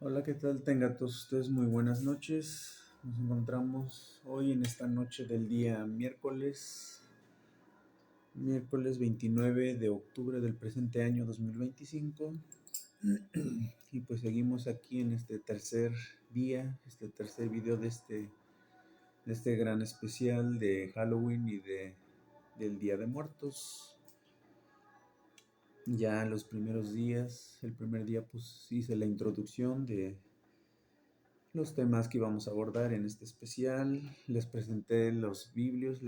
Hola, ¿qué tal? Tengan todos ustedes muy buenas noches. Nos encontramos hoy en esta noche del día miércoles 29 de octubre del presente año 2025. Y pues seguimos aquí en este tercer día, este tercer video de este gran especial de Halloween y del Día de Muertos. Ya los primeros días, el primer día pues hice la introducción de los temas que íbamos a abordar en este especial. Les presenté los libros,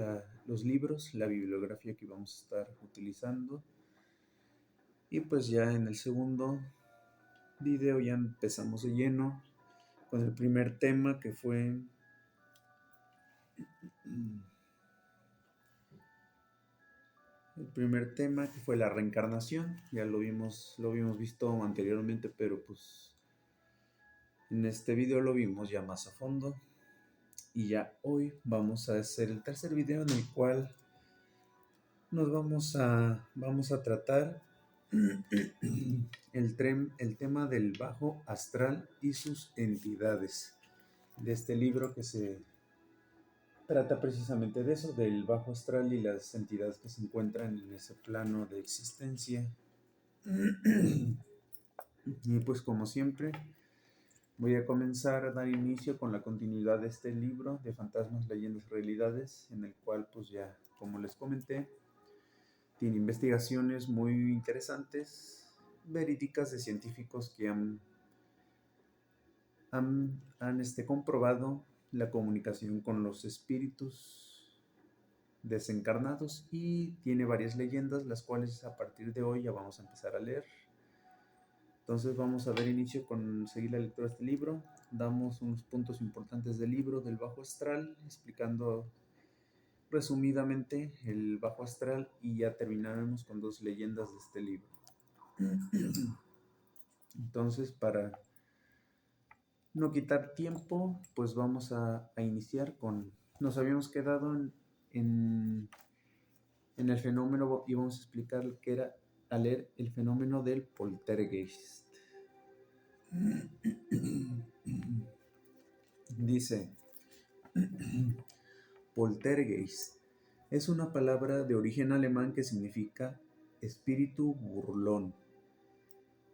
la bibliografía que íbamos a estar utilizando. Y pues ya en el segundo video ya empezamos de lleno con el primer tema que fue la reencarnación. Ya lo habíamos visto anteriormente, pero pues en este video lo vimos ya más a fondo. Y ya hoy vamos a hacer el tercer video en el cual vamos a tratar el tema del bajo astral y sus entidades. De este libro que se trata precisamente de eso, del bajo astral y las entidades que se encuentran en ese plano de existencia. Y pues como siempre, voy a comenzar a dar inicio con la continuidad de este libro de fantasmas, leyendas y realidades, en el cual pues ya, como les comenté, tiene investigaciones muy interesantes, verídicas, de científicos que han comprobado la comunicación con los espíritus desencarnados, y tiene varias leyendas, las cuales a partir de hoy ya vamos a empezar a leer. Entonces vamos a dar inicio con seguir la lectura de este libro. Damos unos puntos importantes del libro del bajo astral, explicando resumidamente el bajo astral, y ya terminaremos con dos leyendas de este libro. Entonces, para no quitar tiempo, pues vamos a iniciar con... Nos habíamos quedado en el fenómeno, y vamos a explicar qué era, a leer el fenómeno del poltergeist. Dice, poltergeist es una palabra de origen alemán que significa espíritu burlón.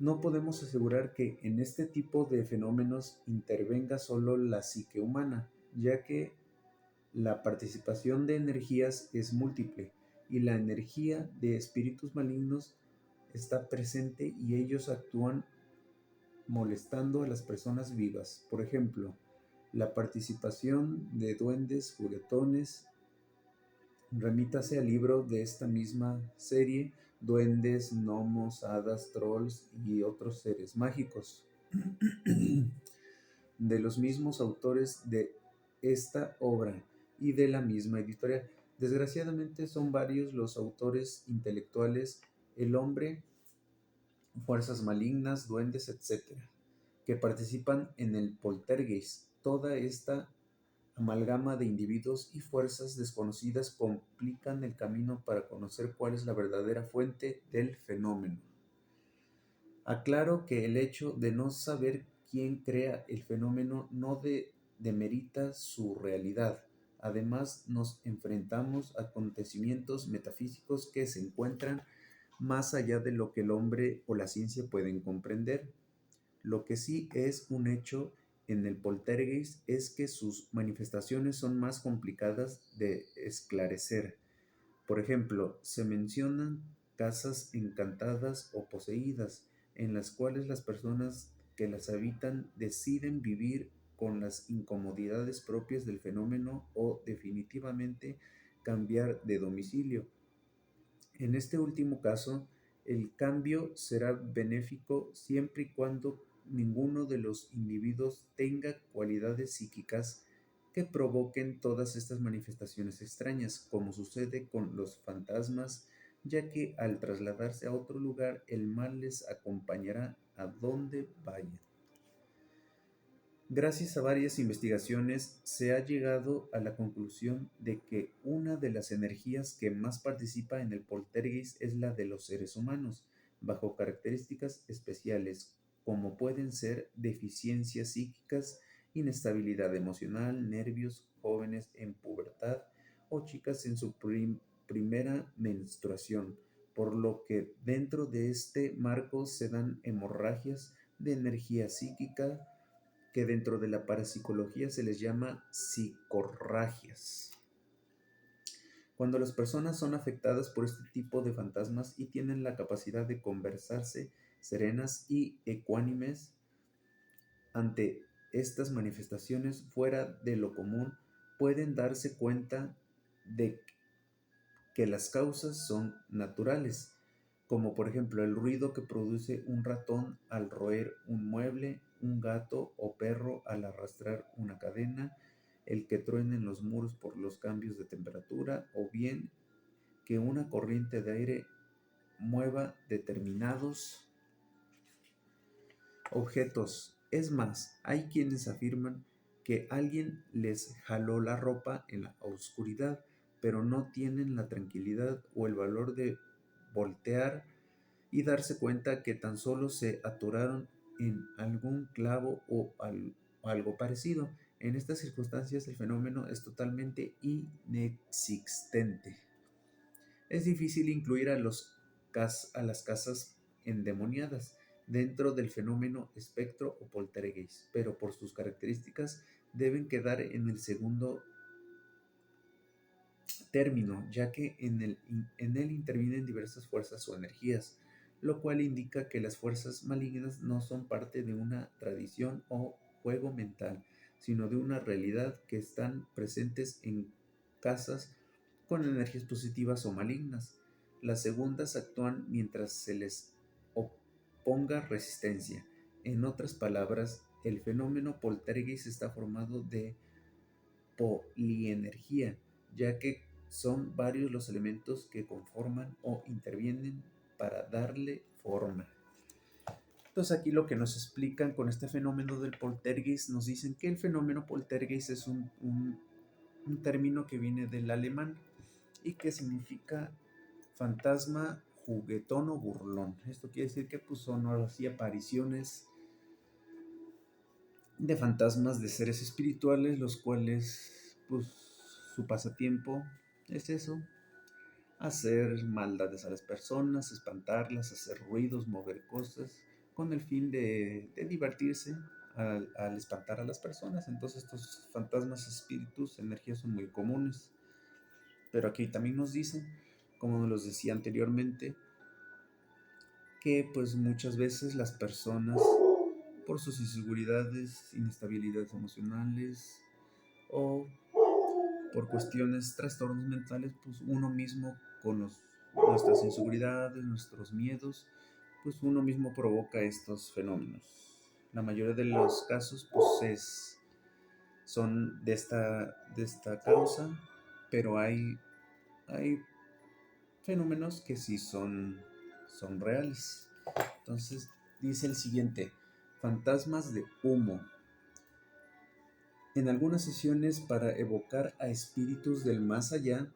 No podemos asegurar que en este tipo de fenómenos intervenga solo la psique humana, ya que la participación de energías es múltiple y la energía de espíritus malignos está presente, y ellos actúan molestando a las personas vivas. Por ejemplo, la participación de duendes, juguetones. Remítase al libro de esta misma serie, Duendes, Gnomos, Hadas, Trolls y otros seres mágicos, de los mismos autores de esta obra y de la misma editorial. Desgraciadamente son varios los autores intelectuales, el hombre, fuerzas malignas, duendes, etc., que participan en el poltergeist. Toda esta amalgama de individuos y fuerzas desconocidas complican el camino para conocer cuál es la verdadera fuente del fenómeno. Aclaro que el hecho de no saber quién crea el fenómeno no demerita su realidad. Además, nos enfrentamos a acontecimientos metafísicos que se encuentran más allá de lo que el hombre o la ciencia pueden comprender. Lo que sí es un hecho en el poltergeist es que sus manifestaciones son más complicadas de esclarecer. Por ejemplo, se mencionan casas encantadas o poseídas, en las cuales las personas que las habitan deciden vivir con las incomodidades propias del fenómeno o definitivamente cambiar de domicilio. En este último caso, el cambio será benéfico siempre y cuando ninguno de los individuos tenga cualidades psíquicas que provoquen todas estas manifestaciones extrañas, como sucede con los fantasmas, ya que al trasladarse a otro lugar, el mal les acompañará a donde vayan. Gracias a varias investigaciones, se ha llegado a la conclusión de que una de las energías que más participa en el poltergeist es la de los seres humanos, bajo características especiales, como pueden ser deficiencias psíquicas, inestabilidad emocional, nervios, jóvenes en pubertad o chicas en su primera menstruación, por lo que dentro de este marco se dan hemorragias de energía psíquica que dentro de la parapsicología se les llama psicorragias. Cuando las personas son afectadas por este tipo de fantasmas y tienen la capacidad de conversarse serenas y ecuánimes ante estas manifestaciones fuera de lo común, pueden darse cuenta de que las causas son naturales, como por ejemplo el ruido que produce un ratón al roer un mueble, un gato o perro al arrastrar una cadena, el que truenen los muros por los cambios de temperatura o bien que una corriente de aire mueva determinados objetos. Es más, hay quienes afirman que alguien les jaló la ropa en la oscuridad, pero no tienen la tranquilidad o el valor de voltear y darse cuenta que tan solo se atoraron en algún clavo o algo parecido. En estas circunstancias el fenómeno es totalmente inexistente. Es difícil incluir a las casas endemoniadas dentro del fenómeno espectro o poltergeist, pero por sus características deben quedar en el segundo término, ya que en él intervienen diversas fuerzas o energías, lo cual indica que las fuerzas malignas no son parte de una tradición o juego mental, sino de una realidad que están presentes en casas con energías positivas o malignas. Las segundas actúan mientras se les oponga resistencia. En otras palabras, el fenómeno poltergeist está formado de polienergía, ya que son varios los elementos que conforman o intervienen para darle forma. Entonces aquí lo que nos explican con este fenómeno del poltergeist, nos dicen que el fenómeno poltergeist es un término que viene del alemán y que significa fantasma juguetón o burlón. Esto quiere decir que pues, son ahora sí apariciones de fantasmas de seres espirituales, los cuales pues su pasatiempo es eso, hacer maldades a las personas, espantarlas, hacer ruidos, mover cosas, con el fin de divertirse al espantar a las personas. Entonces estos fantasmas, espíritus, energías son muy comunes. Pero aquí también nos dicen, como nos los decía anteriormente, que pues muchas veces las personas, por sus inseguridades, inestabilidades emocionales o por cuestiones, trastornos mentales, pues uno mismo con nuestras inseguridades, nuestros miedos, pues uno mismo provoca estos fenómenos. La mayoría de los casos pues son de esta causa, pero hay fenómenos que sí son reales. Entonces dice el siguiente, fantasmas de humo. En algunas sesiones para evocar a espíritus del más allá,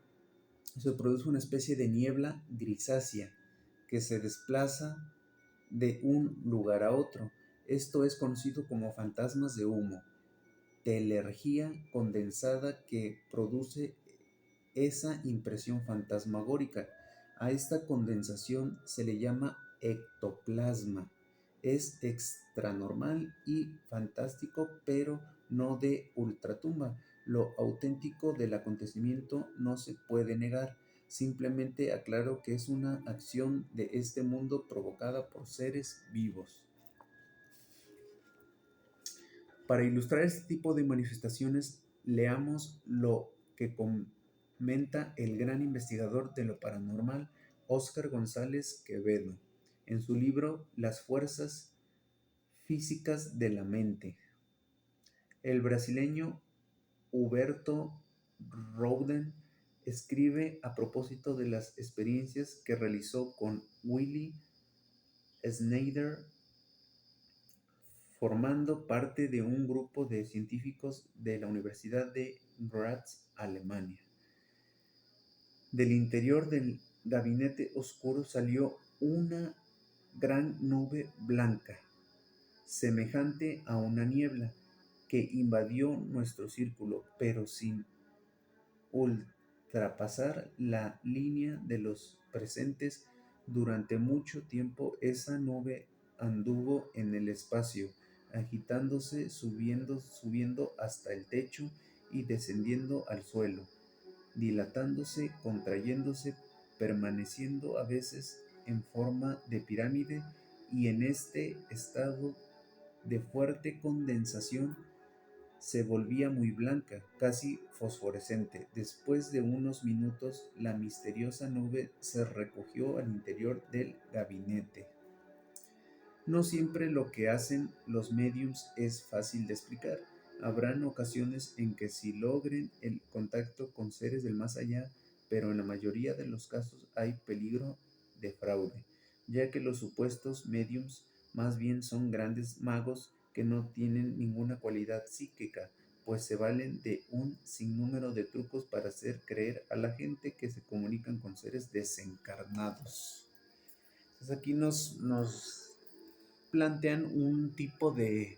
se produce una especie de niebla grisácea que se desplaza de un lugar a otro. Esto es conocido como fantasmas de humo, telergía condensada que produce esa impresión fantasmagórica. A esta condensación se le llama ectoplasma. Es extranormal y fantástico, pero no de ultratumba. Lo auténtico del acontecimiento no se puede negar. Simplemente aclaro que es una acción de este mundo provocada por seres vivos. Para ilustrar este tipo de manifestaciones, leamos lo que comenta el gran investigador de lo paranormal Óscar González Quevedo en su libro Las fuerzas físicas de la mente. El brasileño Huberto Rouden escribe a propósito de las experiencias que realizó con Willy Schneider, formando parte de un grupo de científicos de la Universidad de Graz, Alemania. Del interior del gabinete oscuro salió una gran nube blanca. semejante a una niebla que invadió nuestro círculo, pero sin ultrapasar la línea de los presentes. Durante mucho tiempo esa nube anduvo en el espacio, agitándose, subiendo hasta el techo y descendiendo al suelo, dilatándose, contrayéndose, permaneciendo a veces en forma de pirámide, y en este estado de fuerte condensación se volvía muy blanca, casi fosforescente. Después de unos minutos, la misteriosa nube se recogió al interior del gabinete. No siempre lo que hacen los mediums es fácil de explicar. Habrán ocasiones en que sí logren el contacto con seres del más allá, pero en la mayoría de los casos hay peligro de fraude, ya que los supuestos mediums más bien son grandes magos que no tienen ninguna cualidad psíquica, pues se valen de un sinnúmero de trucos para hacer creer a la gente que se comunican con seres desencarnados. Entonces aquí nos plantean un tipo de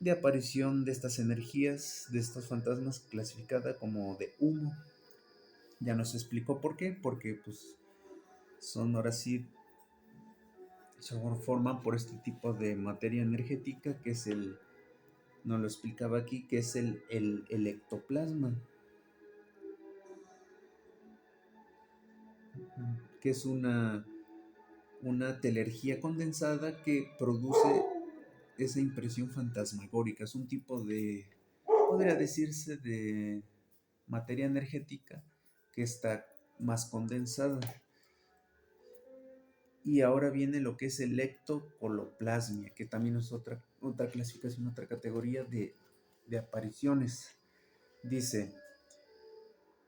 aparición de estas energías, de estos fantasmas, clasificada como de humo. Ya nos explicó por qué, porque pues son ahora sí, se forman por este tipo de materia energética que es nos lo explicaba aquí, que es el ectoplasma, que es una telergía condensada que produce esa impresión fantasmagórica. Es un tipo de, podría decirse, de materia energética que está más condensada. Y ahora viene lo que es el ectocoloplasmia, que también es otra clasificación, otra categoría de apariciones. Dice,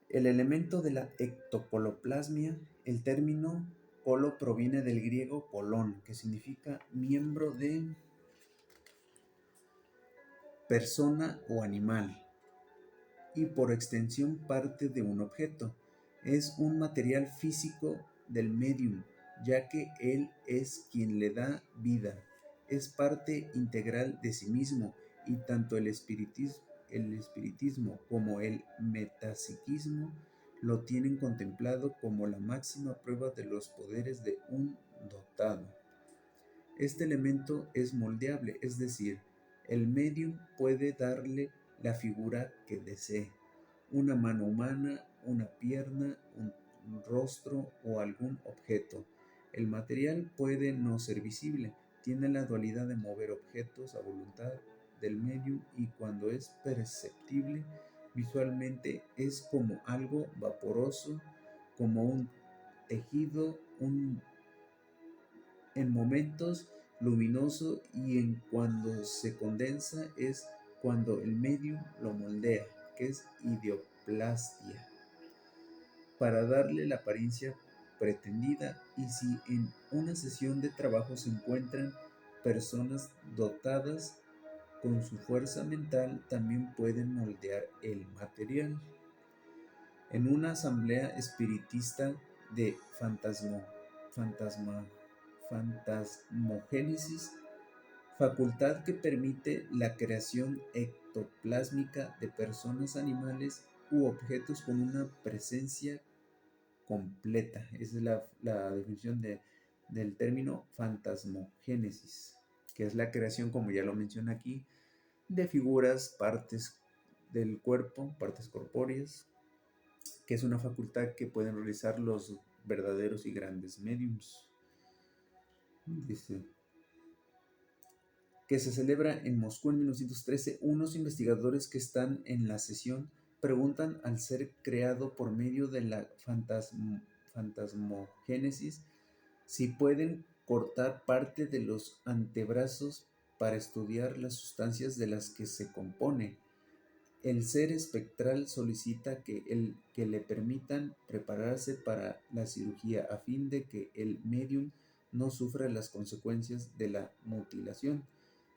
el elemento de la ectocoloplasmia, el término colo proviene del griego colón, que significa miembro de persona o animal, y por extensión parte de un objeto. Es un material físico del medium, ya que él es quien le da vida. Es parte integral de sí mismo, y tanto el espiritismo como el metapsiquismo lo tienen contemplado como la máxima prueba de los poderes de un dotado. Este elemento es moldeable, es decir, el medium puede darle la figura que desee: una mano humana, una pierna, un rostro o algún objeto. El material puede no ser visible, tiene la dualidad de mover objetos a voluntad del medium, y cuando es perceptible visualmente es como algo vaporoso, como un tejido, en momentos luminoso, y en cuando se condensa es cuando el medium lo moldea, que es ideoplastia, para darle la apariencia pretendida. Y si en una sesión de trabajo se encuentran personas dotadas con su fuerza mental, también pueden moldear el material. En una asamblea espiritista de fantasma, fantasmogénesis, facultad que permite la creación ectoplásmica de personas, animales u objetos con una presencia completa. Esa es la definición del término fantasmogénesis, que es la creación, como ya lo menciona aquí, de figuras, partes del cuerpo, partes corpóreas, que es una facultad que pueden realizar los verdaderos y grandes mediums. Dice que se celebra en Moscú en 1913, unos investigadores que están en la sesión preguntan al ser creado por medio de la fantasmogénesis si pueden cortar parte de los antebrazos para estudiar las sustancias de las que se compone. El ser espectral solicita que le permitan prepararse para la cirugía, a fin de que el medium no sufra las consecuencias de la mutilación.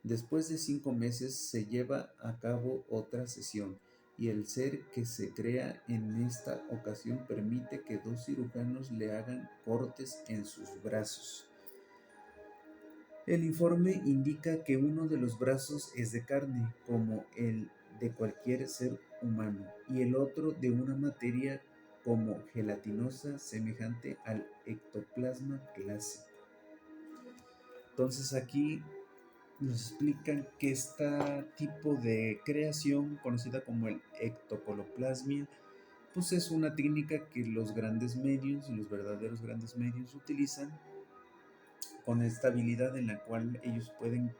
Después de 5 meses se lleva a cabo otra sesión, y el ser que se crea en esta ocasión permite que 2 cirujanos le hagan cortes en sus brazos. El informe indica que uno de los brazos es de carne, como el de cualquier ser humano, y el otro de una materia como gelatinosa semejante al ectoplasma clásico. Entonces aquí nos explican que este tipo de creación, conocida como el ectocoloplasmia, pues es una técnica que los grandes medios y los verdaderos grandes medios utilizan con esta habilidad en la cual ellos pueden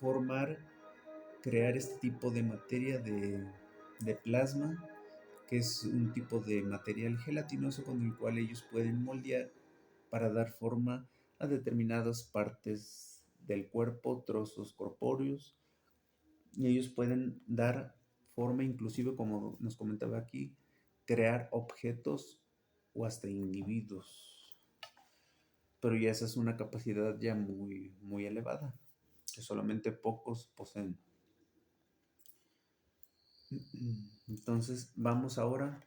formar, crear este tipo de materia de plasma, que es un tipo de material gelatinoso con el cual ellos pueden moldear para dar forma a determinadas partes del cuerpo, trozos corpóreos, y ellos pueden dar forma, inclusive como nos comentaba aquí, crear objetos o hasta individuos. Pero ya esa es una capacidad ya muy, muy elevada, que solamente pocos poseen. Entonces vamos ahora,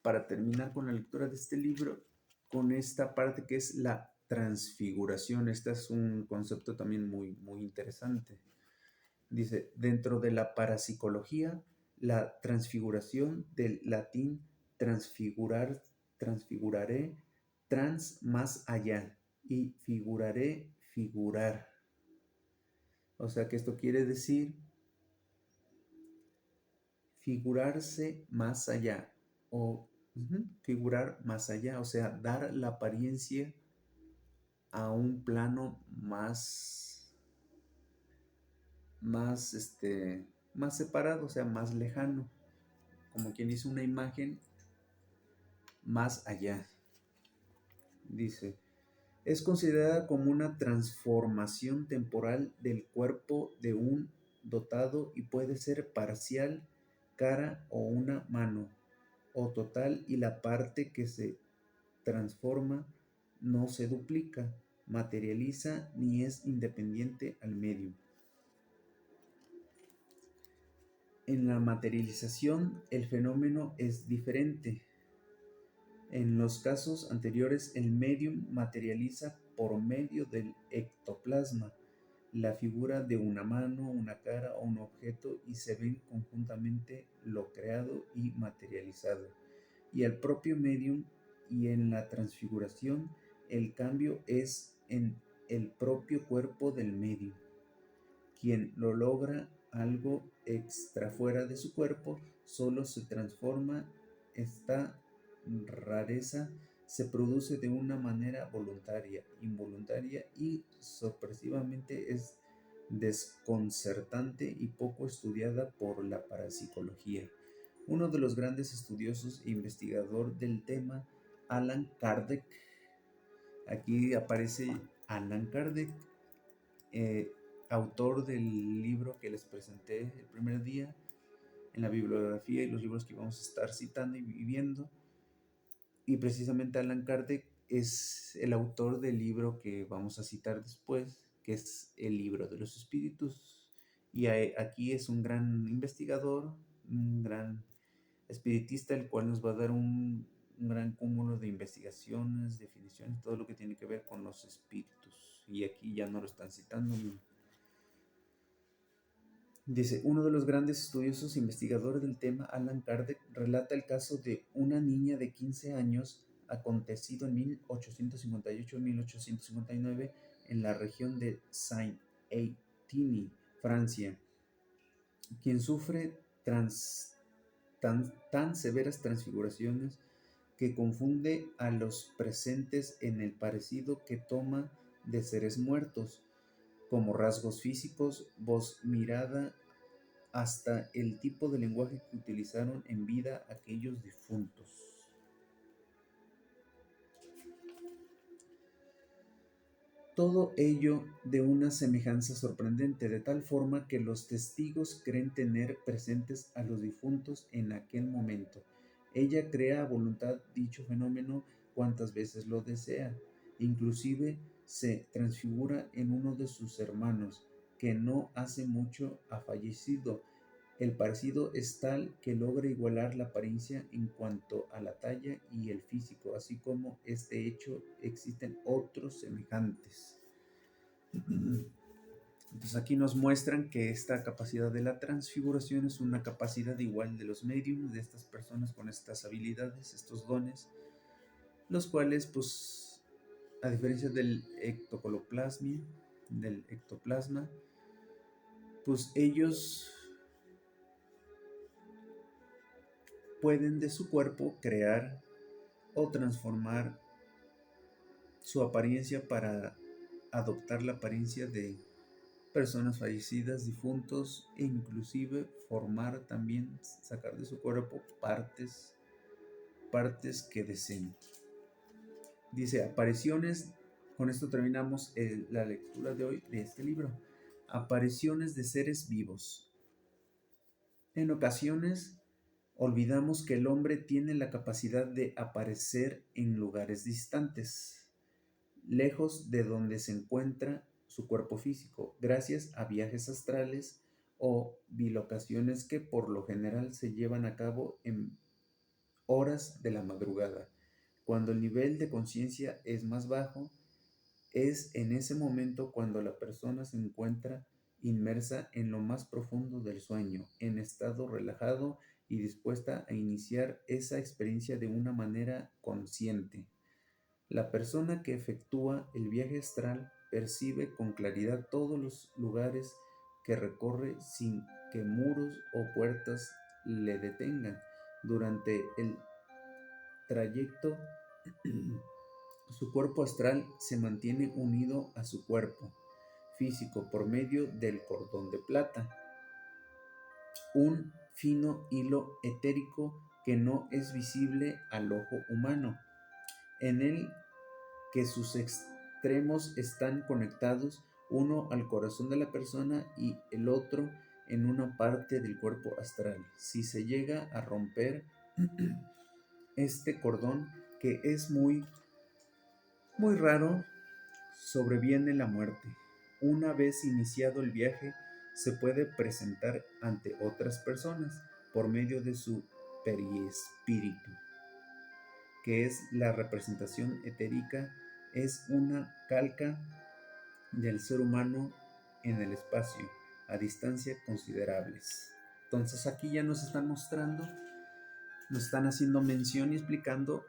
para terminar con la lectura de este libro, con esta parte que es la transfiguración. Este es un concepto también muy, muy interesante. Dice, dentro de la parapsicología, la transfiguración del latín transfigurar, transfiguraré, trans más allá y figuraré, figurar. O sea que esto quiere decir figurarse más allá o figurar más allá, o sea, dar la apariencia a un plano más separado, o sea, más lejano, como quien dice una imagen más allá. Dice, es considerada como una transformación temporal del cuerpo de un dotado y puede ser parcial, cara o una mano, o total y la parte que se transforma no se duplica, materializa ni es independiente al medio. En la materialización el fenómeno es diferente. En los casos anteriores el medium materializa por medio del ectoplasma la figura de una mano, una cara o un objeto y se ven conjuntamente lo creado y materializado. Y al propio medium y en la transfiguración el cambio es en el propio cuerpo del medium. Quien lo logra algo extra fuera de su cuerpo solo se transforma. Esta rareza se produce de una manera voluntaria, involuntaria y sorpresivamente es desconcertante y poco estudiada por la parapsicología. Uno de los grandes estudiosos e investigador del tema, Alan Kardec, aquí aparece Alan Kardec, eh, autor del libro que les presenté el primer día en la bibliografía y los libros que vamos a estar citando y viendo. Y precisamente Alan Kardec es el autor del libro que vamos a citar después, que es el libro de los espíritus. Y aquí es un gran investigador, un gran espiritista, el cual nos va a dar un gran cúmulo de investigaciones, definiciones, todo lo que tiene que ver con los espíritus. Y aquí ya no lo están citando. Dice, uno de los grandes estudiosos e investigadores del tema, Alan Kardec, relata el caso de una niña de 15 años acontecido en 1858-1859 en la región de Saint-Étienne, Francia, quien sufre tan severas transfiguraciones que confunde a los presentes en el parecido que toma de seres muertos, como rasgos físicos, voz, mirada, hasta el tipo de lenguaje que utilizaron en vida aquellos difuntos. Todo ello de una semejanza sorprendente, de tal forma que los testigos creen tener presentes a los difuntos en aquel momento. Ella crea a voluntad dicho fenómeno cuantas veces lo desea. Inclusive se transfigura en uno de sus hermanos, que no hace mucho ha fallecido. El parecido es tal que logra igualar la apariencia en cuanto a la talla y el físico, así como este hecho existen otros semejantes. Entonces aquí nos muestran que esta capacidad de la transfiguración es una capacidad igual de los mediums, de estas personas con estas habilidades, estos dones, los cuales pues a diferencia del ectoplasma, pues ellos pueden de su cuerpo crear o transformar su apariencia para adoptar la apariencia de personas fallecidas, difuntos, e inclusive formar también, sacar de su cuerpo partes que deseen. Dice, apariciones, con esto terminamos la lectura de hoy de este libro. Apariciones de seres vivos. En ocasiones olvidamos que el hombre tiene la capacidad de aparecer en lugares distantes, lejos de donde se encuentra su cuerpo físico, gracias a viajes astrales o bilocaciones que por lo general se llevan a cabo en horas de la madrugada, cuando el nivel de conciencia es más bajo. Es en ese momento cuando la persona se encuentra inmersa en lo más profundo del sueño, en estado relajado y dispuesta a iniciar esa experiencia de una manera consciente. La persona que efectúa el viaje astral percibe con claridad todos los lugares que recorre sin que muros o puertas le detengan. Durante el trayecto, su cuerpo astral se mantiene unido a su cuerpo físico por medio del cordón de plata, un fino hilo etérico que no es visible al ojo humano, en el que sus extremos están conectados, uno al corazón de la persona y el otro en una parte del cuerpo astral. Si se llega a romper este cordón, que es muy raro, sobreviene la muerte. Una vez iniciado el viaje, se puede presentar ante otras personas por medio de su perispíritu, que es la representación etérica, es una calca del ser humano en el espacio, a distancias considerables. Entonces aquí ya nos están mostrando, nos están haciendo mención y explicando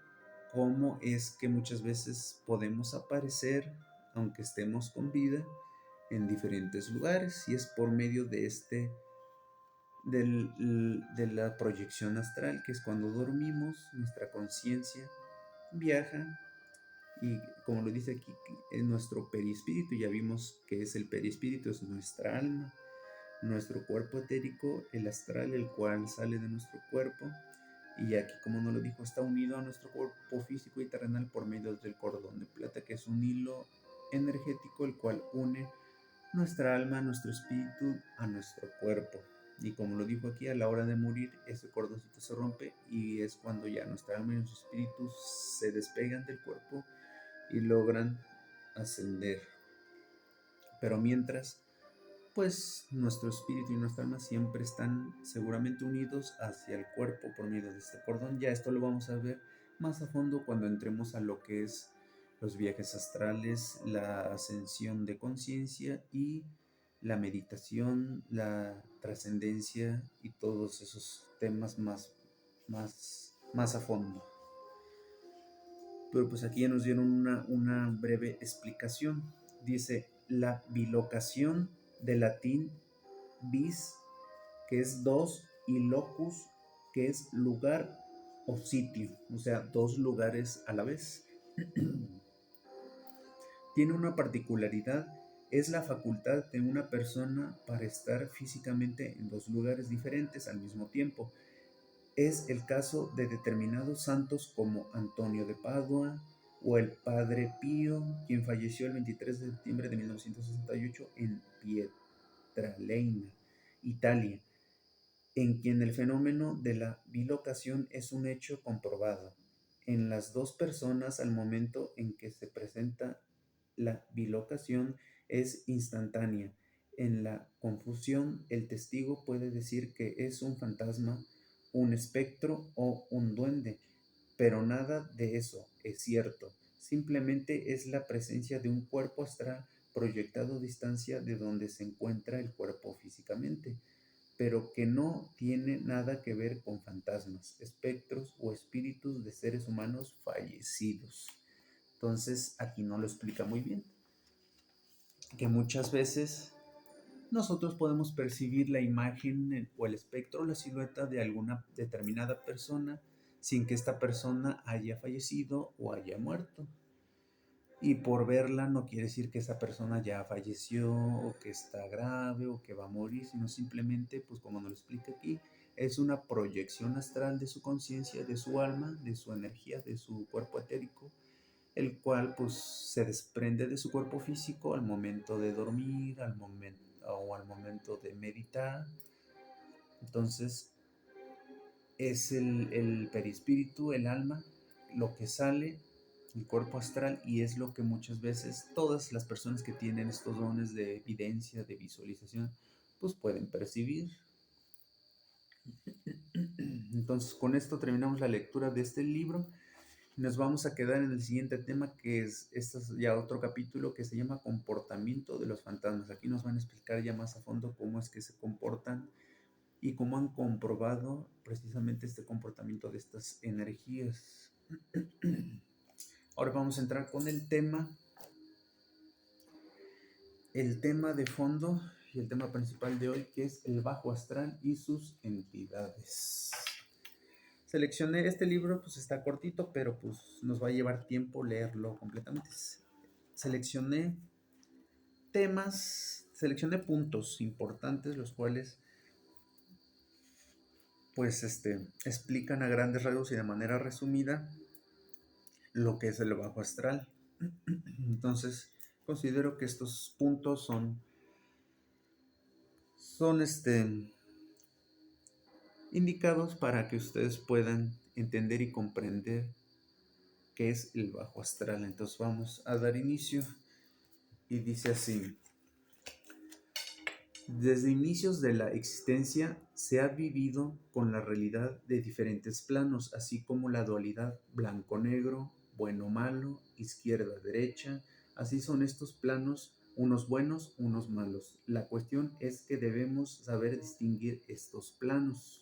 cómo es que muchas veces podemos aparecer, aunque estemos con vida, en diferentes lugares, y es por medio de de la proyección astral, que es cuando dormimos, nuestra conciencia viaja, y como lo dice aquí, en nuestro perispíritu, ya vimos que es el perispíritu, es nuestra alma, nuestro cuerpo etérico, el astral, el cual sale de nuestro cuerpo, y aquí, como nos lo dijo, está unido a nuestro cuerpo físico y terrenal por medio del cordón de plata, que es un hilo energético el cual une nuestra alma, nuestro espíritu a nuestro cuerpo. Y como lo dijo aquí, a la hora de morir, ese cordoncito se rompe y es cuando ya nuestra alma y nuestro espíritu se despegan del cuerpo y logran ascender. Pero mientras, pues nuestro espíritu y nuestra alma siempre están seguramente unidos hacia el cuerpo por medio de este cordón. Ya esto lo vamos a ver más a fondo cuando entremos a lo que es los viajes astrales, la ascensión de conciencia y la meditación, la trascendencia y todos esos temas más a fondo. Pero pues aquí ya nos dieron una breve explicación. Dice, la bilocación, de latín bis, que es dos, y locus, que es lugar o sitio, o sea, dos lugares a la vez. Tiene una particularidad, es la facultad de una persona para estar físicamente en dos lugares diferentes al mismo tiempo. Es el caso de determinados santos como Antonio de Padua o el Padre Pío, quien falleció el 23 de septiembre de 1968 en Pietralcina, Italia, en quien el fenómeno de la bilocación es un hecho comprobado en las dos personas al momento en que se presenta la bilocación es instantánea. En la confusión, el testigo puede decir que es un fantasma, un espectro o un duende, pero nada de eso es cierto. Simplemente es la presencia de un cuerpo astral proyectado a distancia de donde se encuentra el cuerpo físicamente, pero que no tiene nada que ver con fantasmas, espectros o espíritus de seres humanos fallecidos. Entonces, aquí no lo explica muy bien, que muchas veces nosotros podemos percibir la imagen o el espectro o la silueta de alguna determinada persona sin que esta persona haya fallecido o haya muerto. Y por verla no quiere decir que esa persona ya falleció o que está grave o que va a morir, sino simplemente, pues como nos lo explica aquí, es una proyección astral de su conciencia, de su alma, de su energía, de su cuerpo etérico, el cual pues se desprende de su cuerpo físico al momento de dormir, al momento o al momento de meditar. Entonces es el perispíritu, el alma, lo que sale, el cuerpo astral, y es lo que muchas veces todas las personas que tienen estos dones de evidencia, de visualización, pues pueden percibir. Entonces con esto terminamos la lectura de este libro. Nos vamos a quedar en el siguiente tema, que es ya otro capítulo que se llama Comportamiento de los fantasmas. Aquí nos van a explicar ya más a fondo cómo es que se comportan y cómo han comprobado precisamente este comportamiento de estas energías. Ahora vamos a entrar con el tema de fondo y el tema principal de hoy, que es el bajo astral y sus entidades. Seleccioné este libro, pues está cortito, pero pues nos va a llevar tiempo leerlo completamente. Seleccioné seleccioné puntos importantes, los cuales pues explican a grandes rasgos y de manera resumida lo que es el bajo astral. Entonces, considero que estos puntos son indicados para que ustedes puedan entender y comprender qué es el bajo astral. Entonces vamos a dar inicio y dice así: desde inicios de la existencia se ha vivido con la realidad de diferentes planos, así como la dualidad blanco-negro, bueno-malo, izquierda-derecha. Así son estos planos, unos buenos, unos malos. La cuestión es que debemos saber distinguir estos planos.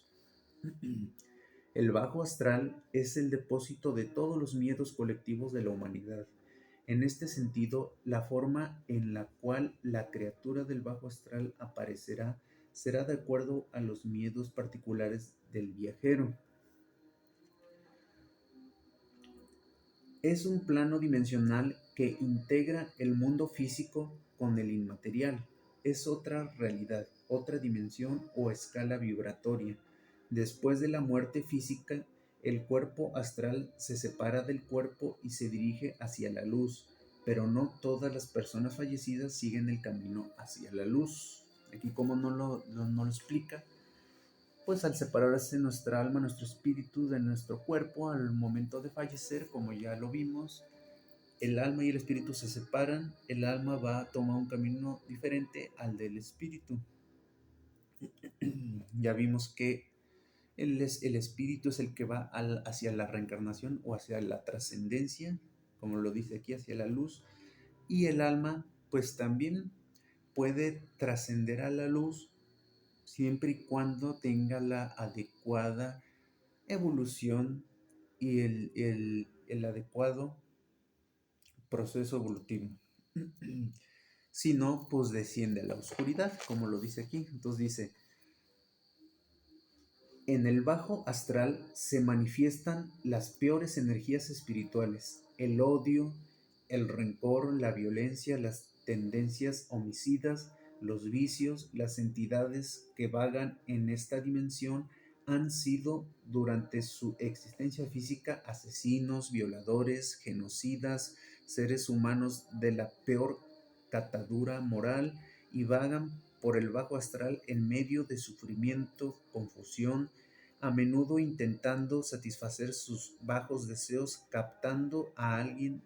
El bajo astral es el depósito de todos los miedos colectivos de la humanidad. En este sentido, la forma en la cual la criatura del bajo astral aparecerá será de acuerdo a los miedos particulares del viajero. Es un plano dimensional que integra el mundo físico con el inmaterial. Es otra realidad, otra dimensión o escala vibratoria. Después de la muerte física, el cuerpo astral se separa del cuerpo y se dirige hacia la luz, pero no todas las personas fallecidas siguen el camino hacia la luz. Aquí como no lo explica, pues al separarse nuestra alma, nuestro espíritu de nuestro cuerpo al momento de fallecer, como ya lo vimos, el alma y el espíritu se separan, el alma va a tomar un camino diferente al del espíritu. Ya vimos que el espíritu es el que va hacia la reencarnación o hacia la trascendencia, como lo dice aquí, hacia la luz, y el alma pues también puede trascender a la luz siempre y cuando tenga la adecuada evolución y el adecuado proceso evolutivo. Si no, pues desciende a la oscuridad, como lo dice aquí. Entonces dice: en el bajo astral se manifiestan las peores energías espirituales, el odio, el rencor, la violencia, las tendencias homicidas, los vicios. Las entidades que vagan en esta dimensión han sido durante su existencia física asesinos, violadores, genocidas, seres humanos de la peor catadura moral, y vagan por el bajo astral en medio de sufrimiento, confusión, a menudo intentando satisfacer sus bajos deseos, captando a alguien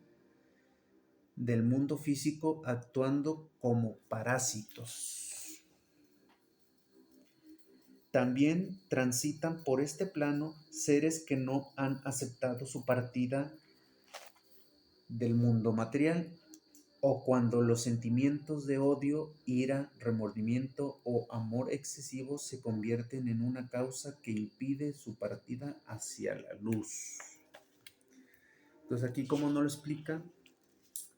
del mundo físico, actuando como parásitos. También transitan por este plano seres que no han aceptado su partida del mundo material. o cuando los sentimientos de odio, ira, remordimiento o amor excesivo se convierten en una causa que impide su partida hacia la luz. Entonces aquí, como no lo explica,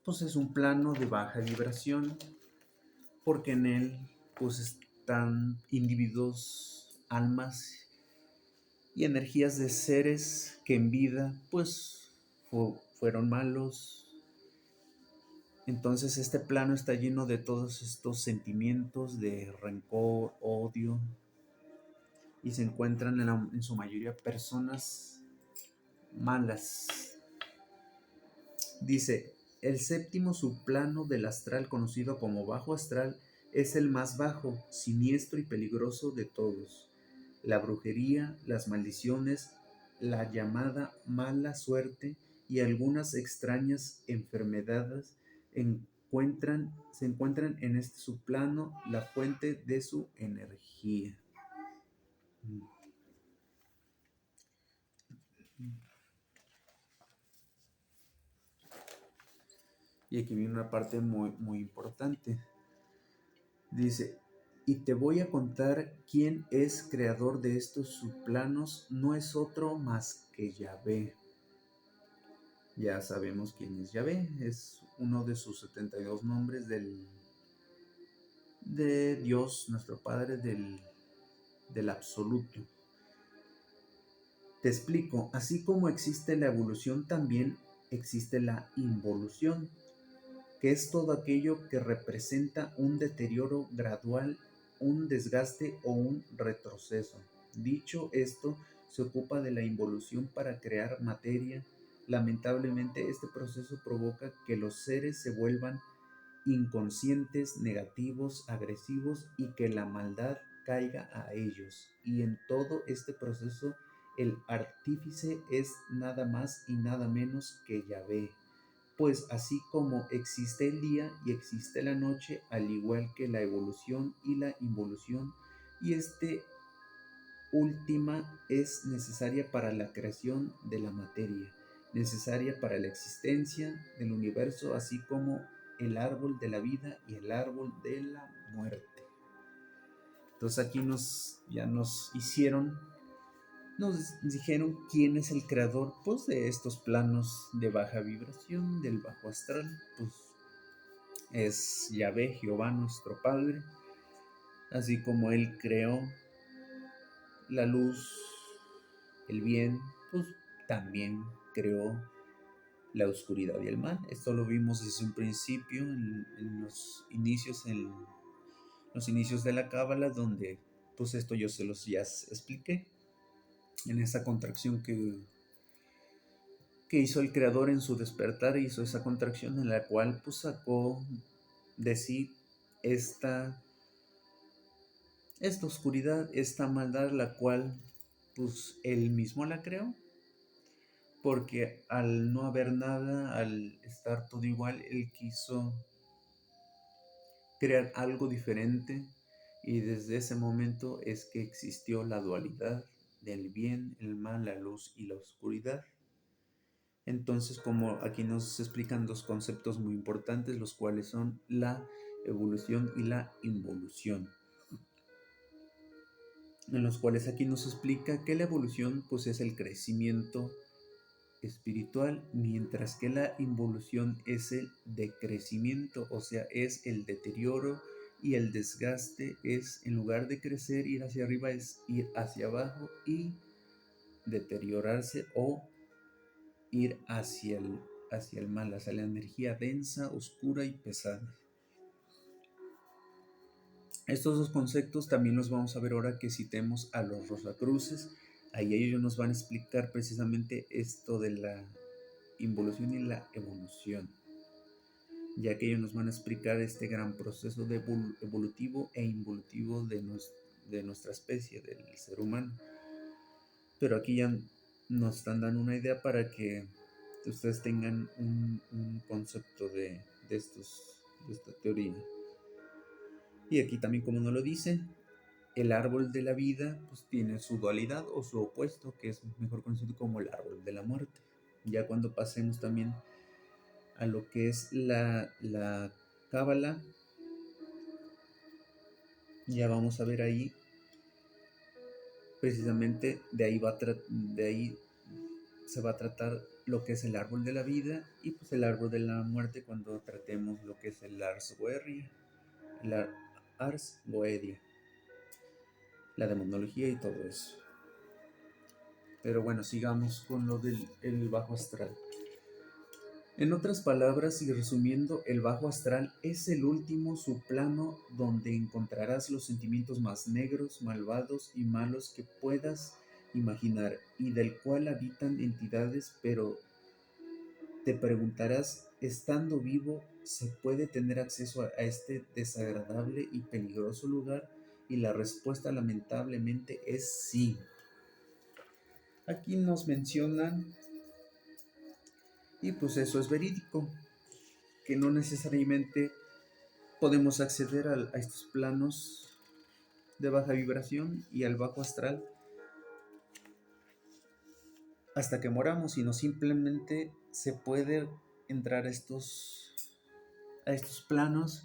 pues es un plano de baja vibración, porque en él pues están individuos, almas y energías de seres que en vida pues fueron malos. Entonces este plano está lleno de todos estos sentimientos de rencor, odio, y se encuentran en su mayoría personas malas. Dice, el séptimo subplano del astral, conocido como bajo astral, es el más bajo, siniestro y peligroso de todos. La brujería, las maldiciones, la llamada mala suerte y algunas extrañas enfermedades se encuentran en este subplano, la fuente de su energía. Y aquí viene una parte muy, muy importante. Dice, y te voy a contar quién es creador de estos subplanos, no es otro más que Yahvé. Ya sabemos quién es Yahvé, es uno de sus 72 nombres de Dios, nuestro Padre, del absoluto. Te explico, así como existe la evolución, también existe la involución, que es todo aquello que representa un deterioro gradual, un desgaste o un retroceso. Dicho esto, se ocupa de la involución para crear materia. Lamentablemente, este proceso provoca que los seres se vuelvan inconscientes, negativos, agresivos y que la maldad caiga a ellos. Y en todo este proceso, el artífice es nada más y nada menos que Yahvé. Pues así como existe el día y existe la noche, al igual que la evolución y la involución, y este última es necesaria para la creación de la materia, necesaria para la existencia del universo, así como el árbol de la vida y el árbol de la muerte. Entonces aquí nos dijeron quién es el creador pues de estos planos de baja vibración, del bajo astral. Pues es Yahvé, Jehová nuestro Padre, así como Él creó la luz, el bien, pues también creó la oscuridad y el mal. Esto lo vimos desde un principio en los inicios de la Cábala, donde pues esto yo se los ya expliqué, en esa contracción que hizo el creador en su despertar, hizo esa contracción en la cual pues sacó de sí esta oscuridad, esta maldad, la cual pues él mismo la creó, porque al no haber nada, al estar todo igual, él quiso crear algo diferente, y desde ese momento es que existió la dualidad del bien, el mal, la luz y la oscuridad. Entonces, como aquí nos explican dos conceptos muy importantes, los cuales son la evolución y la involución, en los cuales aquí nos explica que la evolución pues es el crecimiento espiritual, mientras que la involución es el decrecimiento, o sea, es el deterioro, y el desgaste es, en lugar de crecer, ir hacia arriba, es ir hacia abajo y deteriorarse o ir hacia el mal, hacia la energía densa, oscura y pesada. Estos dos conceptos también los vamos a ver ahora que citemos a los Rosacruces. Ahí ellos nos van a explicar precisamente esto de la involución y la evolución, ya que ellos nos van a explicar este gran proceso de evolutivo e involutivo de nuestra especie, del ser humano. Pero aquí ya nos están dando una idea para que ustedes tengan un concepto de esta teoría. Y aquí también, como nos lo dice, el árbol de la vida pues tiene su dualidad o su opuesto, que es mejor conocido como el árbol de la muerte. Ya cuando pasemos también a lo que es la cábala, ya vamos a ver ahí, precisamente de ahí se va a tratar lo que es el árbol de la vida y pues el árbol de la muerte cuando tratemos lo que es el Ars Goetia, la demonología y todo eso. Pero bueno, sigamos con lo del el bajo astral. En otras palabras y resumiendo, el bajo astral es el último subplano donde encontrarás los sentimientos más negros, malvados y malos que puedas imaginar y del cual habitan entidades, pero te preguntarás, estando vivo, ¿se puede tener acceso a este desagradable y peligroso lugar? Y la respuesta lamentablemente es sí. Aquí nos mencionan, y pues eso es verídico, que no necesariamente podemos acceder a estos planos de baja vibración y al bajo astral hasta que moramos, sino simplemente se puede entrar a estos planos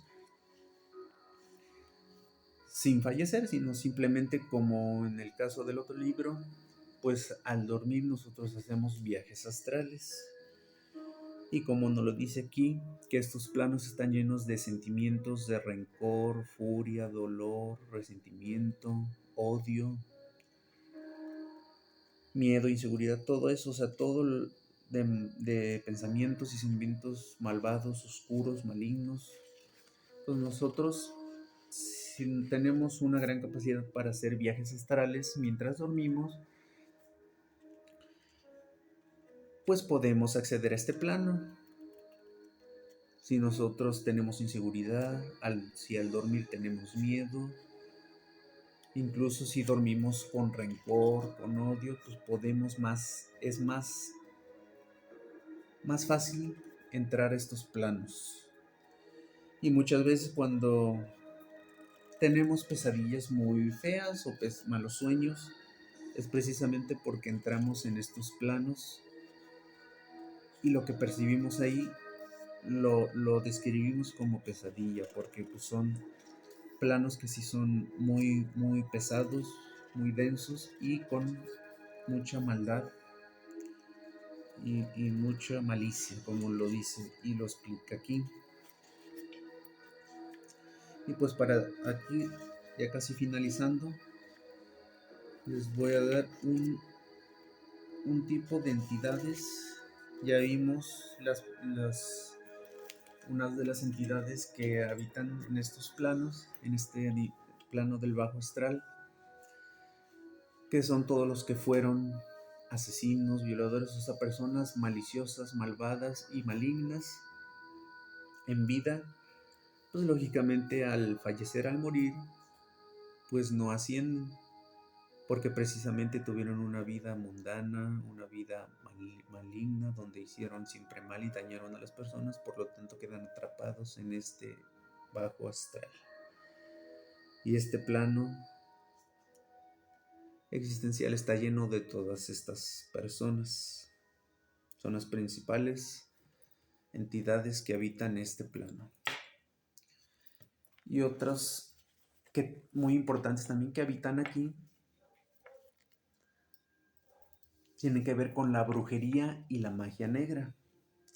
sin fallecer, sino simplemente como en el caso del otro libro, pues al dormir nosotros hacemos viajes astrales. Y como nos lo dice aquí, que estos planos están llenos de sentimientos de rencor, furia, dolor, resentimiento, odio, miedo, inseguridad, todo eso, o sea, de pensamientos y sentimientos malvados, oscuros, malignos. Pues nosotros tenemos una gran capacidad para hacer viajes astrales mientras dormimos, pues podemos acceder a este plano. Si nosotros tenemos inseguridad, si al dormir tenemos miedo, incluso si dormimos con rencor, con odio, pues es más fácil entrar a estos planos. Y muchas veces cuando tenemos pesadillas muy feas o malos sueños, es precisamente porque entramos en estos planos y lo que percibimos ahí lo describimos como pesadilla, porque pues son planos que sí son muy, muy pesados, muy densos y con mucha maldad y mucha malicia, como lo dice y lo explica aquí. Y pues para aquí, ya casi finalizando, les voy a dar un tipo de entidades. Ya vimos unas de las entidades que habitan en estos planos, en este plano del bajo astral, que son todos los que fueron asesinos, violadores, o sea, personas maliciosas, malvadas y malignas en vida, pues lógicamente al fallecer, al morir, pues no ascienden, porque precisamente tuvieron una vida mundana, una vida maligna, donde hicieron siempre mal y dañaron a las personas, por lo tanto quedan atrapados en este bajo astral. Y este plano existencial está lleno de todas estas personas. Son las principales entidades que habitan este plano. Y otras que muy importantes también que habitan aquí tienen que ver con la brujería y la magia negra.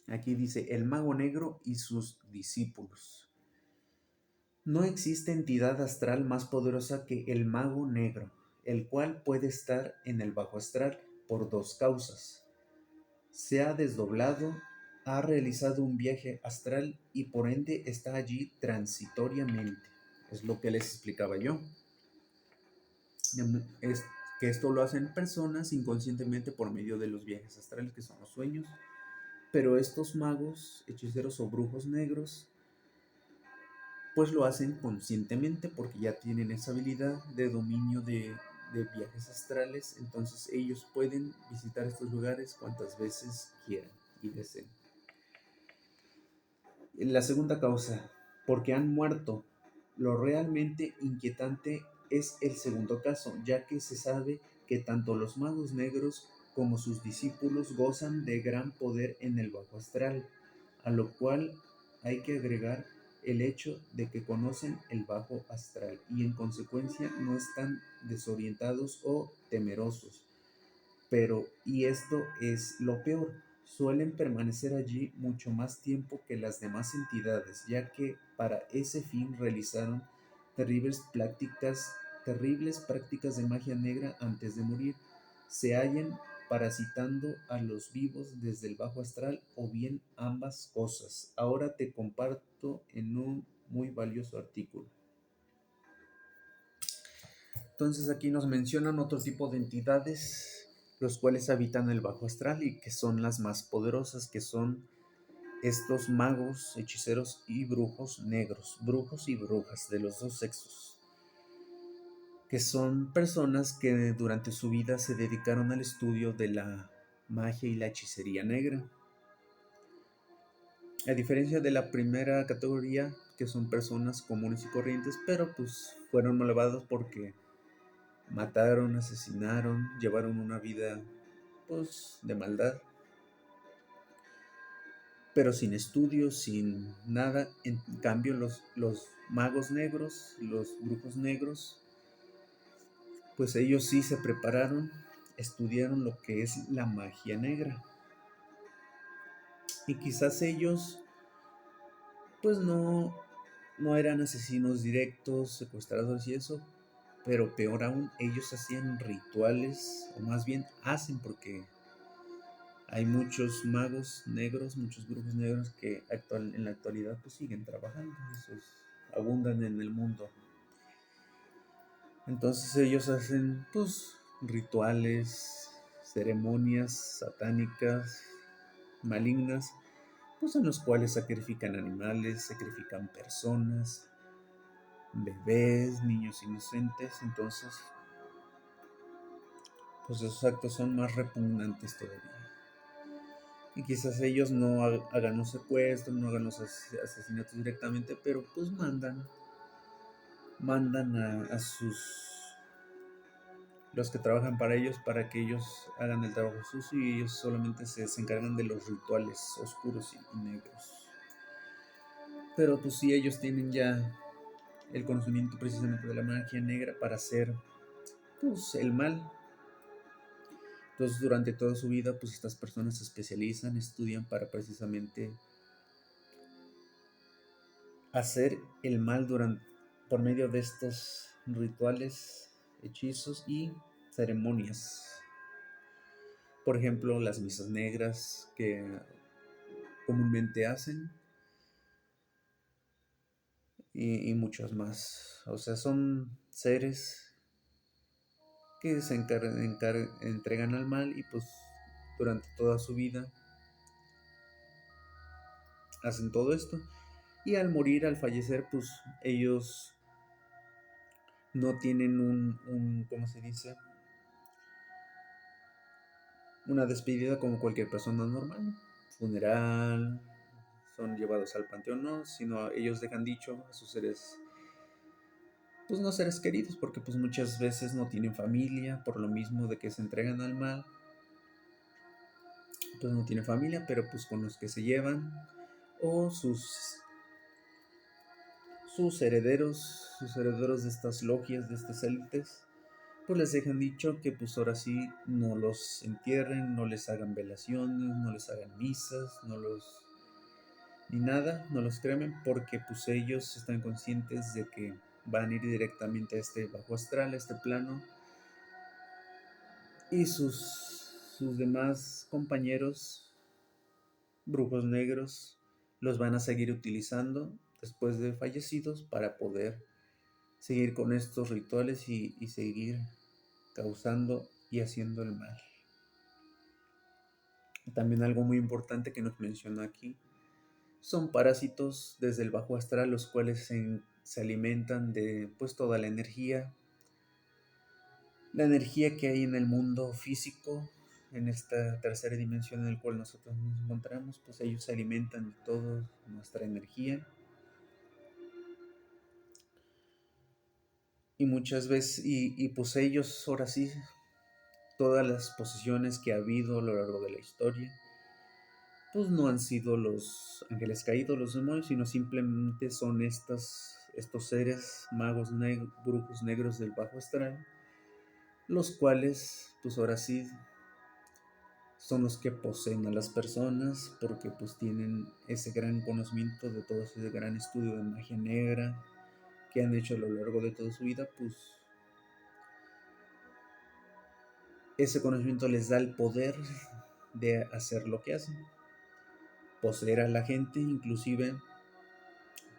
Aquí dice el mago negro y sus discípulos. No existe entidad astral más poderosa que el mago negro, el cual puede estar en el bajo astral por dos causas. Se ha desdoblado, ha realizado un viaje astral y por ende está allí transitoriamente. Es lo que les explicaba yo. Es que esto lo hacen personas inconscientemente por medio de los viajes astrales, que son los sueños. Pero estos magos, hechiceros o brujos negros, pues lo hacen conscientemente porque ya tienen esa habilidad de dominio de viajes astrales. Entonces ellos pueden visitar estos lugares cuantas veces quieran y deseen. La segunda causa, porque han muerto. Lo realmente inquietante es el segundo caso, ya que se sabe que tanto los magos negros como sus discípulos gozan de gran poder en el bajo astral, a lo cual hay que agregar el hecho de que conocen el bajo astral y en consecuencia no están desorientados o temerosos. Pero, y esto es lo peor, suelen permanecer allí mucho más tiempo que las demás entidades, ya que para ese fin realizaron terribles prácticas, terribles prácticas de magia negra antes de morir. Se hallan parasitando a los vivos desde el bajo astral o bien ambas cosas. Ahora te comparto en un muy valioso artículo. Entonces aquí nos mencionan otro tipo de entidades, los cuales habitan el bajo astral y que son las más poderosas, que son estos magos, hechiceros y brujos negros, brujos y brujas de los dos sexos, que son personas que durante su vida se dedicaron al estudio de la magia y la hechicería negra. A diferencia de la primera categoría, que son personas comunes y corrientes, pero pues fueron malvados porque mataron, asesinaron, llevaron una vida pues de maldad, pero sin estudios, sin nada. En cambio los magos negros, los brujos negros, pues ellos sí se prepararon, estudiaron lo que es la magia negra. Y quizás ellos pues no eran asesinos directos, secuestradores y eso, pero peor aún, ellos hacían rituales, o más bien hacen, porque hay muchos magos negros, muchos brujos negros que en la actualidad pues siguen trabajando, esos abundan en el mundo. Entonces ellos hacen pues rituales, ceremonias satánicas, malignas, pues en los cuales sacrifican animales, sacrifican personas, bebés, niños inocentes. Entonces pues esos actos son más repugnantes todavía. Y quizás ellos no hagan los secuestros, no hagan los asesinatos directamente, pero pues mandan a los que trabajan para ellos, para que ellos hagan el trabajo sucio, y ellos solamente se encargan de los rituales oscuros y negros. Pero pues sí, ellos tienen ya el conocimiento precisamente de la magia negra para hacer pues el mal. Entonces durante toda su vida pues estas personas se especializan, estudian para precisamente hacer el mal por medio de estos rituales, hechizos y ceremonias. Por ejemplo, las misas negras que comúnmente hacen, y muchos más. O sea, son seres que se entregan al mal y pues durante toda su vida hacen todo esto. Y al morir, al fallecer, pues ellos no tienen ¿cómo se dice? Una despedida como cualquier persona normal. Funeral, son llevados al panteón, no, sino ellos dejan dicho a sus seres, pues no seres queridos, porque pues muchas veces no tienen familia, por lo mismo de que se entregan al mal, pues no tienen familia, pero pues con los que se llevan, o sus herederos de estas logias, de estas élites, pues les dejan dicho que pues ahora sí no los entierren, no les hagan velaciones, no les hagan misas, ni nada, no los cremen, porque pues ellos están conscientes de que van a ir directamente a este bajo astral, a este plano, y sus demás compañeros, brujos negros, los van a seguir utilizando después de fallecidos para poder seguir con estos rituales y seguir causando y haciendo el mal. También algo muy importante que nos menciona aquí son parásitos desde el bajo astral, los cuales se alimentan de pues toda la energía que hay en el mundo físico, en esta tercera dimensión en la cual nosotros nos encontramos. Pues ellos se alimentan de toda nuestra energía, y muchas veces, y pues ellos ahora sí, todas las posesiones que ha habido a lo largo de la historia, pues no han sido los ángeles caídos, los demonios, sino simplemente son estos seres magos, brujos negros del bajo astral, los cuales, pues ahora sí, son los que poseen a las personas porque pues tienen ese gran conocimiento de todo ese gran estudio de magia negra que han hecho a lo largo de toda su vida. Pues ese conocimiento les da el poder de hacer lo que hacen, poseer a la gente. Inclusive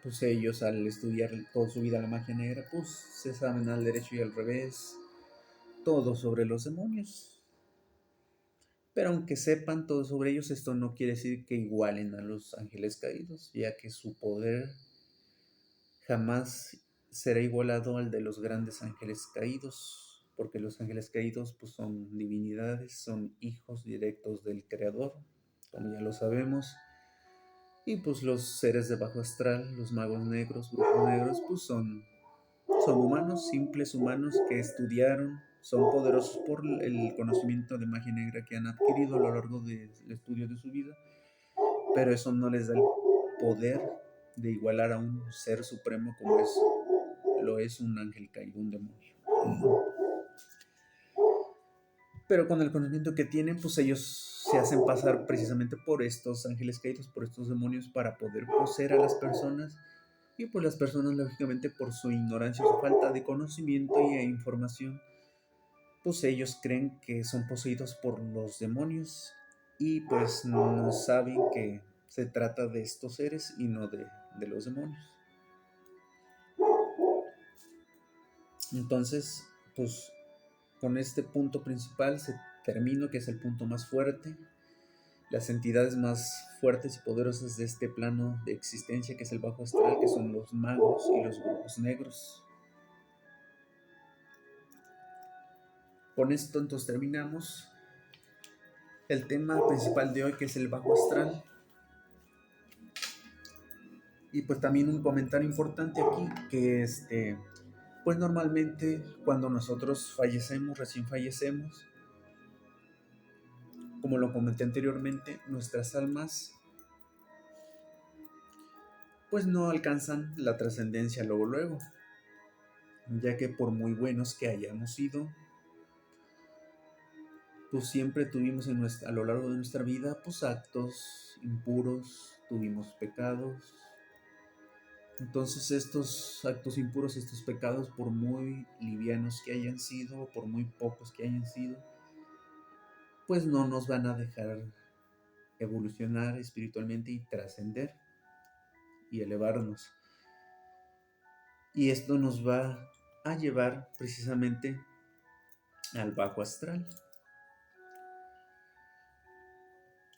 pues ellos, al estudiar toda su vida la magia negra, pues se saben al derecho y al revés todo sobre los demonios. Pero aunque sepan todo sobre ellos, esto no quiere decir que igualen a los ángeles caídos, ya que su poder jamás será igualado al de los grandes ángeles caídos, porque los ángeles caídos pues son divinidades, son hijos directos del Creador, como ya lo sabemos. Y pues los seres de bajo astral, los magos negros, brujos negros, pues son humanos, simples humanos que estudiaron, son poderosos por el conocimiento de magia negra que han adquirido a lo largo del estudio de su vida, pero eso no les da el poder de igualar a un ser supremo como lo es un ángel caído, un demonio. Pero con el conocimiento que tienen, pues ellos se hacen pasar precisamente por estos ángeles caídos, por estos demonios, para poder poseer a las personas. Y pues las personas, lógicamente, por su ignorancia, su falta de conocimiento y información, pues ellos creen que son poseídos por los demonios y pues no saben que se trata de estos seres y no de los demonios. Entonces, pues con este punto principal se termino, que es el punto más fuerte, las entidades más fuertes y poderosas de este plano de existencia, que es el bajo astral, que son los magos y los brujos negros. Con esto entonces terminamos el tema principal de hoy, que es el bajo astral. Y pues también un comentario importante aquí, que pues normalmente cuando nosotros fallecemos, recién fallecemos, como lo comenté anteriormente, nuestras almas pues no alcanzan la trascendencia luego, ya que por muy buenos que hayamos sido, pues siempre tuvimos a lo largo de nuestra vida pues actos impuros, tuvimos pecados. Entonces estos actos impuros, estos pecados, por muy livianos que hayan sido, por muy pocos que hayan sido, pues no nos van a dejar evolucionar espiritualmente y trascender y elevarnos. Y esto nos va a llevar precisamente al bajo astral.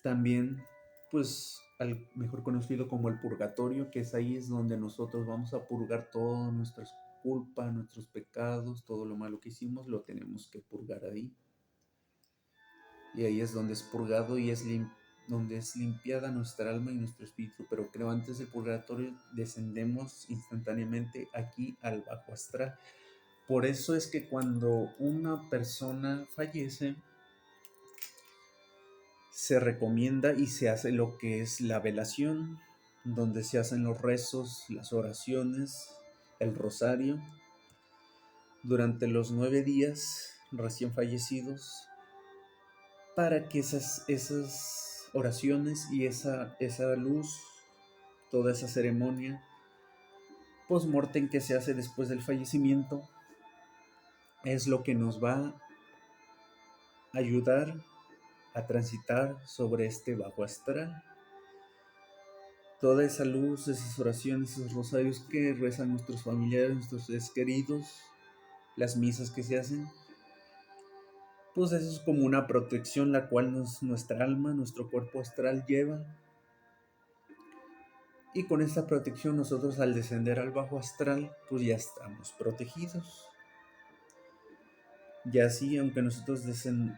También, pues, al mejor conocido como el purgatorio, que es donde nosotros vamos a purgar todas nuestras culpas, nuestros pecados, todo lo malo que hicimos, lo tenemos que purgar ahí. Y ahí es donde es purgado y donde es limpiada nuestra alma y nuestro espíritu. Pero creo antes del purgatorio descendemos instantáneamente aquí al bajo astral. Por eso es que cuando una persona fallece, se recomienda y se hace lo que es la velación, donde se hacen los rezos, las oraciones, el rosario, durante los 9 días recién fallecidos, para que esas oraciones y esa luz, toda esa ceremonia post-mortem que se hace después del fallecimiento, es lo que nos va a ayudar a transitar sobre este bajo astral. Toda esa luz, esas oraciones, esos rosarios que rezan nuestros familiares, nuestros seres queridos, las misas que se hacen, pues eso es como una protección la cual nuestra alma, nuestro cuerpo astral lleva. Y con esta protección nosotros, al descender al bajo astral, pues ya estamos protegidos. Y así, aunque nosotros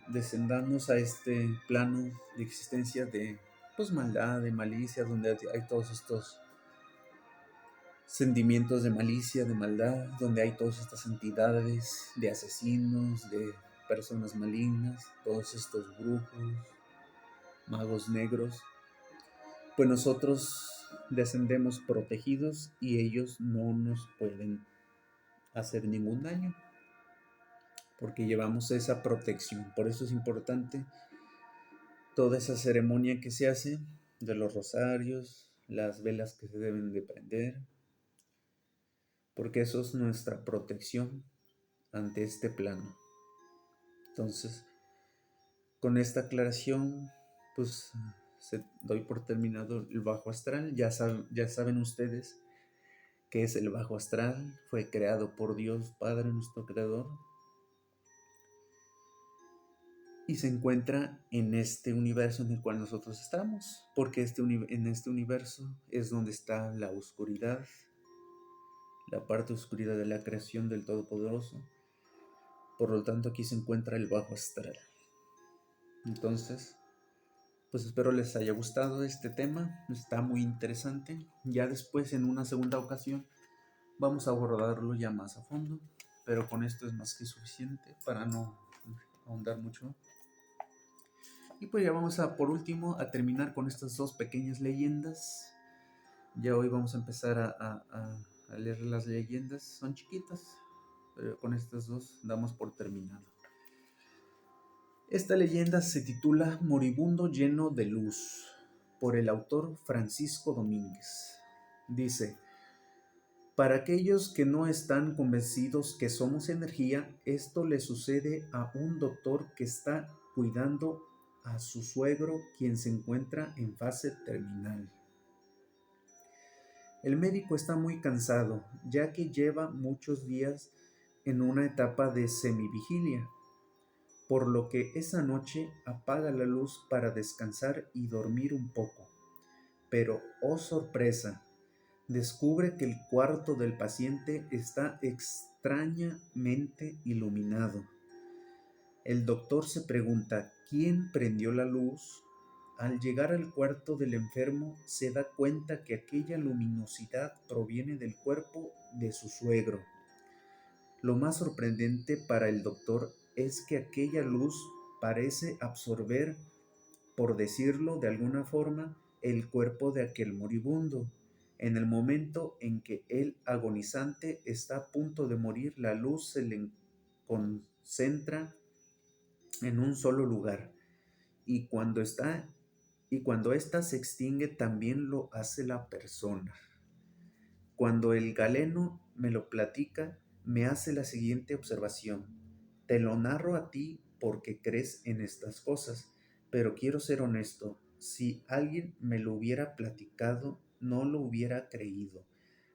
descendamos a este plano de existencia de pues maldad, de malicia, donde hay todos estos sentimientos de malicia, de maldad, donde hay todas estas entidades de asesinos, de personas malignas, todos estos brujos, magos negros, pues nosotros descendemos protegidos y ellos no nos pueden hacer ningún daño porque llevamos esa protección. Por eso es importante toda esa ceremonia que se hace de los rosarios, las velas que se deben de prender, porque eso es nuestra protección ante este plano. Entonces, con esta aclaración, pues doy por terminado el bajo astral. Ya saben ustedes qué es el bajo astral. Fue creado por Dios Padre, nuestro Creador, y se encuentra en este universo en el cual nosotros estamos, porque en este universo es donde está la oscuridad, la parte oscura de la creación del Todopoderoso. Por lo tanto, aquí se encuentra el bajo astral. Entonces, pues espero les haya gustado este tema, está muy interesante. Ya después, en una segunda ocasión, vamos a abordarlo ya más a fondo, pero con esto es más que suficiente para no ahondar mucho. Y pues ya vamos por último, a terminar con estas dos pequeñas leyendas. Ya hoy vamos a empezar a leer las leyendas, son chiquitas, pero con estas dos damos por terminado. Esta leyenda se titula Moribundo lleno de luz, por el autor Francisco Domínguez. Dice: para aquellos que no están convencidos que somos energía, esto le sucede a un doctor que está cuidando a su suegro, quien se encuentra en fase terminal. El médico está muy cansado, ya que lleva muchos días en una etapa de semivigilia, por lo que esa noche apaga la luz para descansar y dormir un poco. Pero, oh sorpresa, descubre que el cuarto del paciente está extrañamente iluminado. El doctor se pregunta quién prendió la luz. Al llegar al cuarto del enfermo, se da cuenta que aquella luminosidad proviene del cuerpo de su suegro. Lo más sorprendente para el doctor es que aquella luz parece absorber, por decirlo de alguna forma, el cuerpo de aquel moribundo. En el momento en que el agonizante está a punto de morir, la luz se le concentra en un solo lugar, y cuando ésta se extingue, también lo hace la persona. Cuando el galeno me lo platica, me hace la siguiente observación: te lo narro a ti porque crees en estas cosas, pero quiero ser honesto, si alguien me lo hubiera platicado, no lo hubiera creído.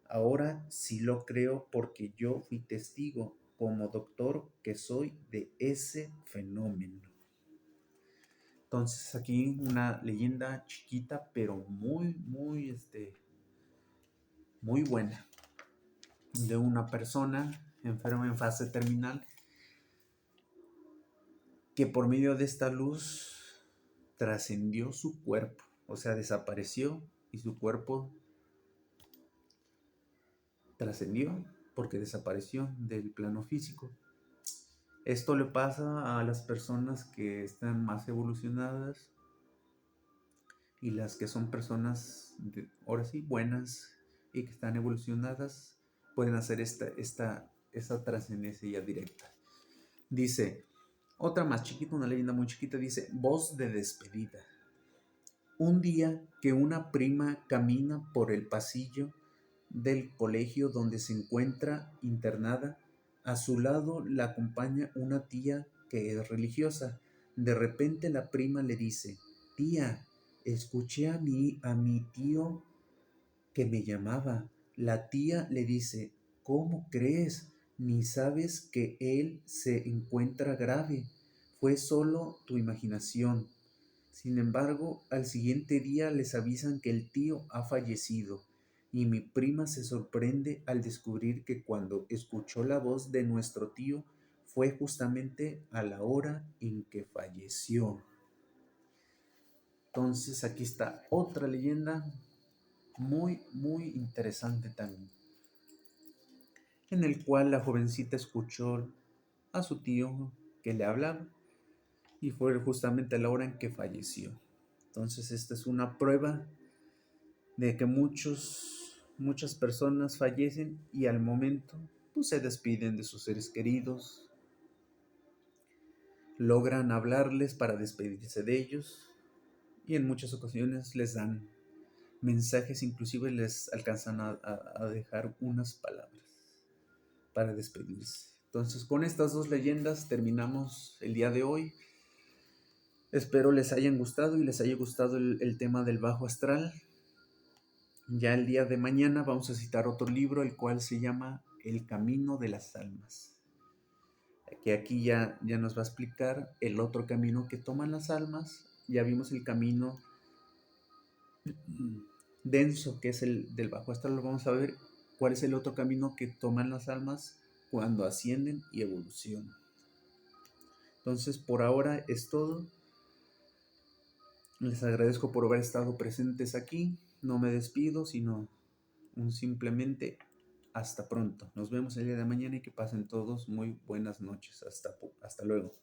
Ahora sí lo creo porque yo fui testigo, como doctor que soy, de ese fenómeno. Entonces aquí una leyenda chiquita, pero muy buena, de una persona enferma en fase terminal que por medio de esta luz trascendió su cuerpo, o sea, desapareció y su cuerpo trascendió porque desapareció del plano físico. Esto le pasa a las personas que están más evolucionadas y las que son personas, ahora sí, buenas y que están evolucionadas, pueden hacer esta trascendencia ya directa. Dice, otra más chiquita, una leyenda muy chiquita, dice, voz de despedida. Un día que una prima camina por el pasillo del colegio donde se encuentra internada, a su lado la acompaña una tía que es religiosa. De repente la prima le dice, tía, escuché a mi tío que me llamaba. La tía le dice, ¿cómo crees? Ni sabes que él se encuentra grave. Fue solo tu imaginación. Sin embargo, al siguiente día les avisan que el tío ha fallecido, y mi prima se sorprende al descubrir que cuando escuchó la voz de nuestro tío fue justamente a la hora en que falleció. Entonces aquí está otra leyenda muy interesante también, en el cual la jovencita escuchó a su tío que le hablaba y fue justamente a la hora en que falleció. Entonces esta es una prueba de que muchas personas fallecen y al momento pues, se despiden de sus seres queridos, logran hablarles para despedirse de ellos y en muchas ocasiones les dan mensajes, inclusive les alcanzan a dejar unas palabras para despedirse. Entonces, con estas dos leyendas terminamos el día de hoy. Espero les hayan gustado y les haya gustado el tema del bajo astral. Ya el día de mañana vamos a citar otro libro, el cual se llama El Camino de las Almas. Que aquí ya nos va a explicar el otro camino que toman las almas. Ya vimos el camino denso, que es el del bajo astral. Lo vamos a ver cuál es el otro camino que toman las almas cuando ascienden y evolucionan. Entonces, por ahora es todo. Les agradezco por haber estado presentes aquí. No me despido, sino simplemente hasta pronto. Nos vemos el día de mañana y que pasen todos muy buenas noches. Hasta luego.